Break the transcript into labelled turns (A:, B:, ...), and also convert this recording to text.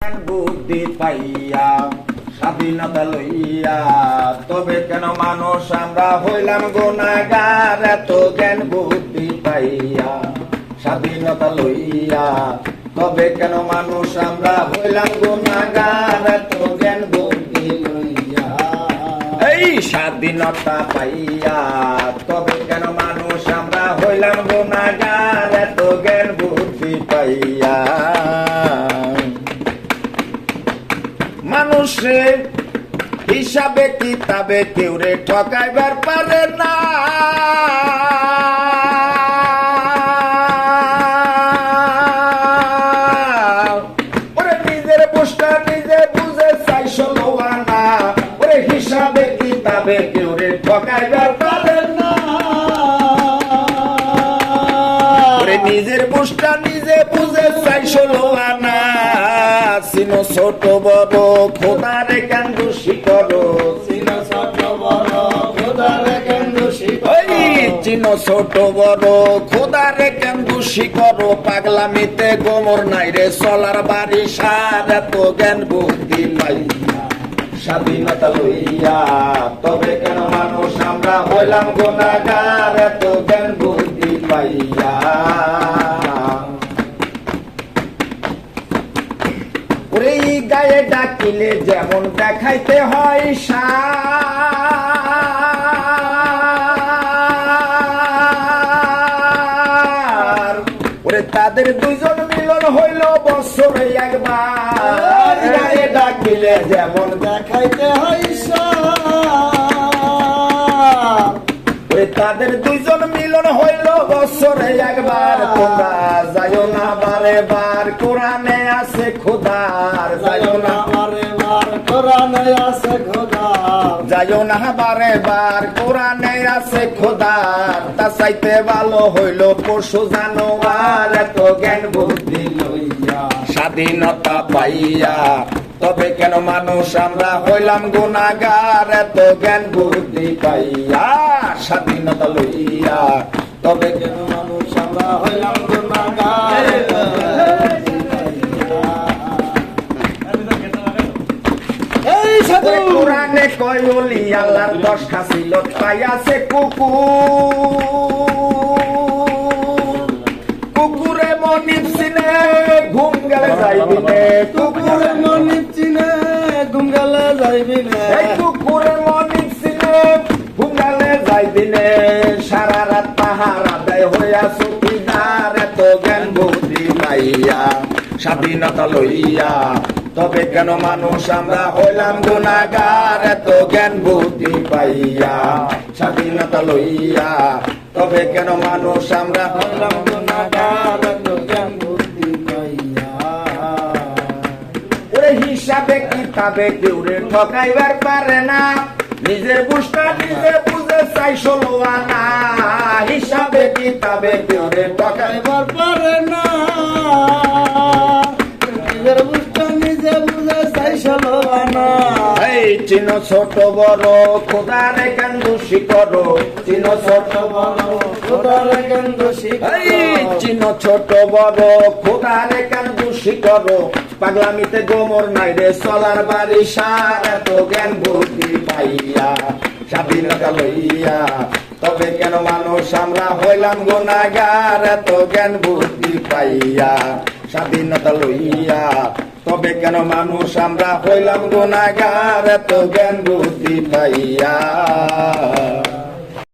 A: বুদ্ধি পাইয়া স্বাধীনতা লইয়া, তবে কেন মানুষ আমরা হইলাম গুনাহগার। এত জ্ঞান বুদ্ধি পাইয়া স্বাধীনতা লইয়া, তবে কেন মানুষ আমরা হইলাম গুনাহগার। এত জ্ঞান বুদ্ধি লইয়া, এই স্বাধীনতা পাইয়া, তবে কেন মানুষ আমরা হইলাম গুনাহগার। এত জ্ঞান বুদ্ধি পাইয়া মানুষের হিসাবে কিতাবে কেউ রে ঠকাইবার পারে না। ওরে নিজের পোস্টার নিজে বুঝে চাইছো লোয়ানা, ওরে হিসাবে কিতাবে কেউ রে ঠকাইবার পারে না। ওরে নিজের পোস্টার নিজে বুঝে চাইছো লোয়ানা, চিনো ছোট বড় খোদারে কেন দোষী করো। চিনো ছোট বড় খোদারে কেন দোষী করো। চিনো ছোট বড় খোদারে কেন দোষী করো। পাগলামিতে গোমর নাই রে চলার বাড়ি সার। এত জ্ঞান বুদ্ধি পাইয়া স্বাধীনতা লইয়া, তবে কেন মানুষ আমরা হইলাম গুনাহগার। এত জ্ঞান বুদ্ধি পাইয়া ওরে গায়ে ডাকিলে যেমন দেখাইতে হয় সার, ওরে তাদের দুইজন মিলন হইল বছরে একবার। গায়ে ডাকিলে যেমন দেখাইতে হয় সার, ওরে তাদের দুইজন মিলন হইল বছরে একবার। তোমরা যাইও না বারে বার, কোরআনে আছে খোদার। যাইও না বারে বার, কোরআনে আছে খোদার। যাইও না বারে বার, কোরআনে আছে খোদার। তা চাইতে ভালো হইল পশু জানোয়ার। এত জ্ঞান বুদ্ধি লইয়া স্বাধীনতা পাইয়া, তবে কেন মানুষ আমরা হইলাম গুনাহগার। এত জ্ঞান বুদ্ধি পাইয়া স্বাধীনতা লইয়া, তবে কেন মানুষ আমরা হইলাম গুনাহগার। কোরআনে কয় ওলি আল্লাহর 10 খাসিলত পাইয়াছে কুকুর। কুকুরে মনিব চিনে ঘুম গেলে যাইবিনে। কুকুরে মনিব চিনে ঘুম গেলে যাইবিনে। এই কুকুরে মনিব চিনে ঘুম গেলে যাইবিনে। সারা রাত পাহারা দেয় হইয়া চৌকিদার। এত জ্ঞান বুদ্ধি পাইয়া স্বাধীনতা লইয়া, তবে কেন মানুষ আমরা হইলাম গুনাহগার। এত জ্ঞান বুদ্ধি পাইয়া স্বাধীনতা লইয়া, তবে কেন মানুষ আমরা হইলাম গুনাহগার। এত জ্ঞান বুদ্ধি পাইয়া ওরে হিসাবে কিতাবে কেউ রে ঠকাইবার পারে না। নিজের বুঝটা নিজে বুঝে চাইছো লোয়ানা, হিসাবে কিতাবে কেউ রে ঠকাইবার পারে না। নিজের বুঝটা নিজে বুঝে চাইছো লোয়ানা। এই চিনো ছোট বড় খোদারে কেন দোষী করো। চিনো ছোট বড় খোদারে কেন দোষী করো। এই চিনো ছোট বড় খোদারে কেন দোষী করো। পাগলামিতে গোমর নাই রে চলার বাড়ি সার। এত জ্ঞান বুদ্ধি পাইয়া স্বাধীনতা লইয়া, তবে কেন মানুষ আমরা হইলাম গুনাহগার। এত জ্ঞান বুদ্ধি পাইয়া স্বাধীনতা লইয়া, তবে কেন মানুষ আমরা হইলাম গুনাহগার। এত জ্ঞান বুদ্ধি পাইয়া।